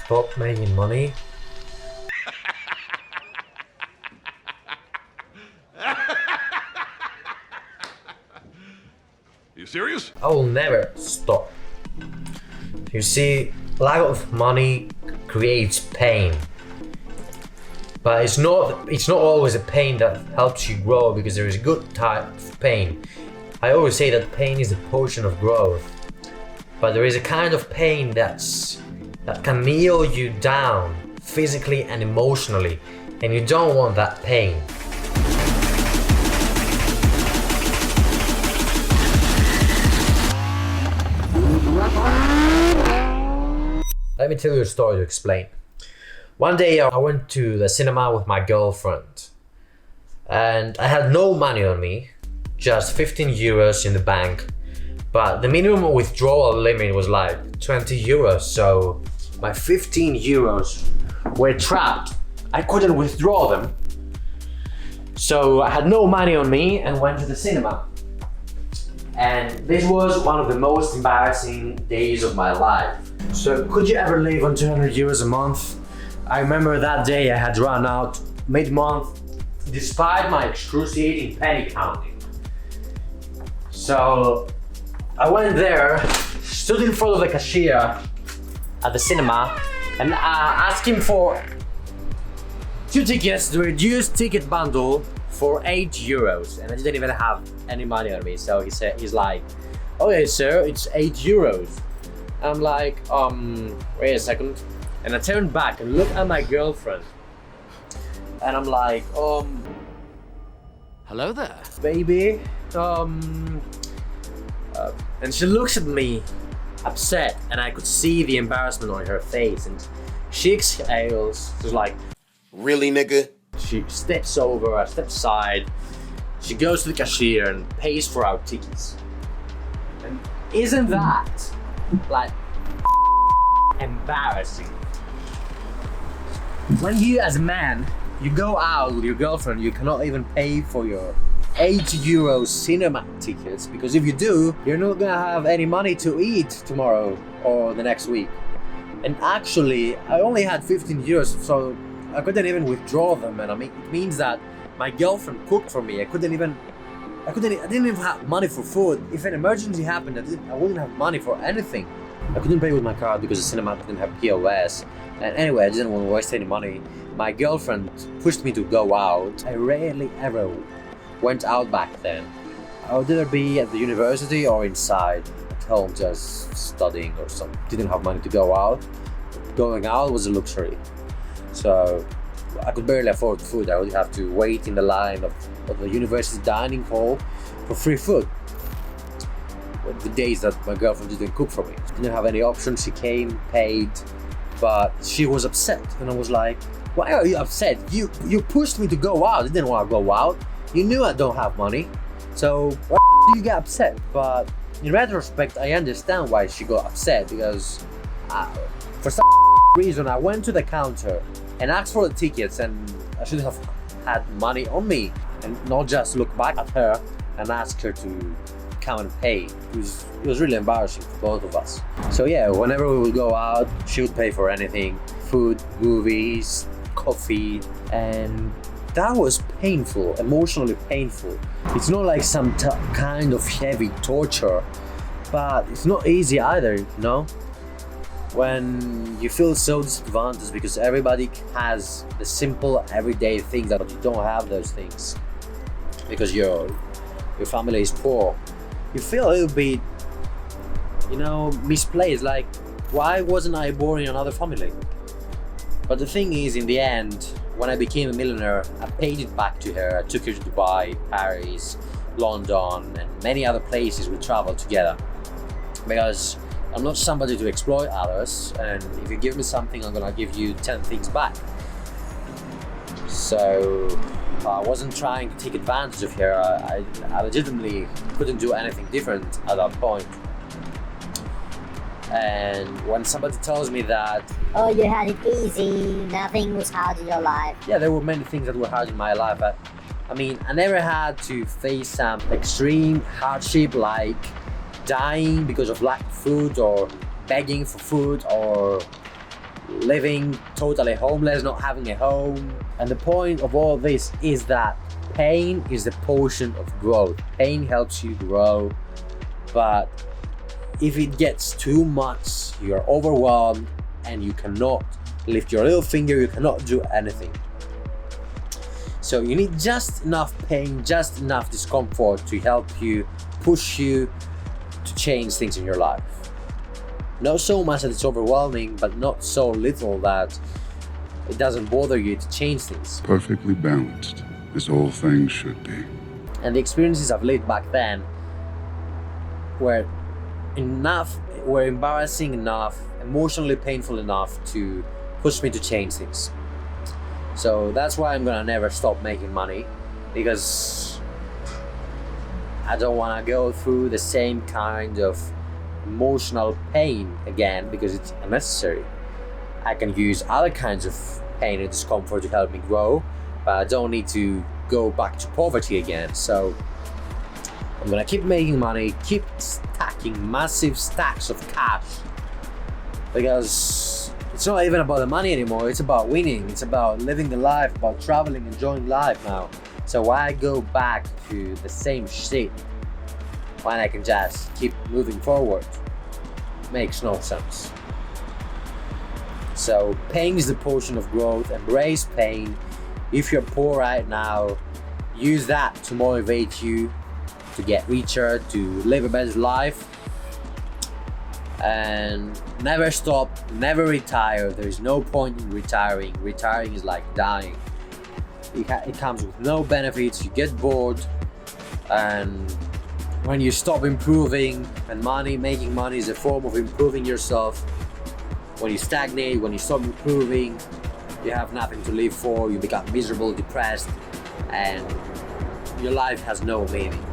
stop making money? You serious? I will never stop. You see, lack of money creates pain. But it's not always a pain that helps you grow, because there is a good type of pain. I always say that pain is a portion of growth. But there is a kind of pain that can kneel you down physically and emotionally, and you don't want that pain. Let me tell you a story to explain. One day I went to the cinema with my girlfriend, and I had no money on me, just 15 euros in the bank, but the minimum withdrawal limit was like 20 euros, so my 15 euros were trapped. I couldn't withdraw them. So I had no money on me and went to the cinema. And this was one of the most embarrassing days of my life. So could you ever live on 200 euros a month? I remember that day I had run out mid-month despite my excruciating penny counting. So I went there, stood in front of the cashier at the cinema and asked him for 2 tickets, the reduced ticket bundle for 8 euros, and I didn't even have any money on me. So he's like, okay sir, it's 8 euros. I'm like, wait a second. And I turned back and looked at my girlfriend. And I'm like, hello there. baby, and she looks at me upset, and I could see the embarrassment on her face, and she exhales. She's like, really, nigga? she steps over, I step aside, she goes to the cashier and pays for our tickets. And isn't that like embarrassing? When you as a man, you go out with your girlfriend, you cannot even pay for your 8 euro cinema tickets, because if you do, you're not gonna have any money to eat tomorrow or the next week. And actually, I only had 15 euros, so I couldn't even withdraw them, and I mean, it means that my girlfriend cooked for me. I didn't even have money for food. If an emergency happened, I wouldn't have money for anything. I couldn't pay with my card because the cinema didn't have POS. And anyway, I didn't want to waste any money. My girlfriend pushed me to go out. I rarely ever went out back then. I would either be at the university or inside at home just studying or something. Didn't have money to go out. Going out was a luxury. So I could barely afford food. I would have to wait in the line of the university dining hall for free food. The days that my girlfriend didn't cook for me. She didn't have any options. She came, paid, but she was upset. And I was like, why are you upset? You pushed me to go out. I didn't want to go out. You knew I don't have money. So why do you get upset? But in retrospect, I understand why she got upset, because for some reason I went to the counter and asked for the tickets, and I should have had money on me and not just look back at her and ask her to come and pay. It was really embarrassing for both of us. So yeah, whenever we would go out, she would pay for anything: food, movies, coffee, and that was painful, emotionally painful. It's not like some kind of heavy torture, but it's not easy either, you know? When you feel so disadvantaged because everybody has the simple everyday things that you don't have those things because your family is poor, you feel a little bit, misplaced, like, why wasn't I born in another family? But the thing is, in the end, when I became a millionaire, I paid it back to her. I took her to Dubai, Paris, London, and many other places we traveled together. Because I'm not somebody to exploit others, and if you give me something, I'm gonna give you 10 things back. So I wasn't trying to take advantage of her. I legitimately couldn't do anything different at that point. And when somebody tells me that, oh, you had it easy, nothing was hard in your life. Yeah, there were many things that were hard in my life, but I never had to face some extreme hardship like dying because of lack of food, or begging for food, or living totally homeless, not having a home. And the point of all this is that pain is the portion of growth. Pain helps you grow, but if it gets too much, you're overwhelmed and you cannot lift your little finger, you cannot do anything. So you need just enough pain, just enough discomfort to help you, push you to change things in your life. Not so much that it's overwhelming, but not so little that it doesn't bother you to change things. Perfectly balanced, as all things should be. And the experiences I've lived back then were embarrassing enough, emotionally painful enough to push me to change things. So that's why I'm gonna never stop making money, because I don't wanna go through the same kind of emotional pain again, because it's unnecessary. I can use other kinds of pain and discomfort to help me grow, but I don't need to go back to poverty again. So I'm gonna keep making money, keep stacking massive stacks of cash, because it's not even about the money anymore, it's about winning, it's about living the life, about traveling, enjoying life now. So why go back to the same shit when I can just keep moving forward? Makes no sense. So pain is the portion of growth. Embrace pain. If you're poor right now, use that to motivate you to get richer, to live a better life. And never stop, never retire. There is no point in retiring. Retiring is like dying. It comes with no benefits. You get bored, and when you stop improving, and making money is a form of improving yourself. When you stagnate, when you stop improving, you have nothing to live for. You become miserable, depressed, and your life has no meaning.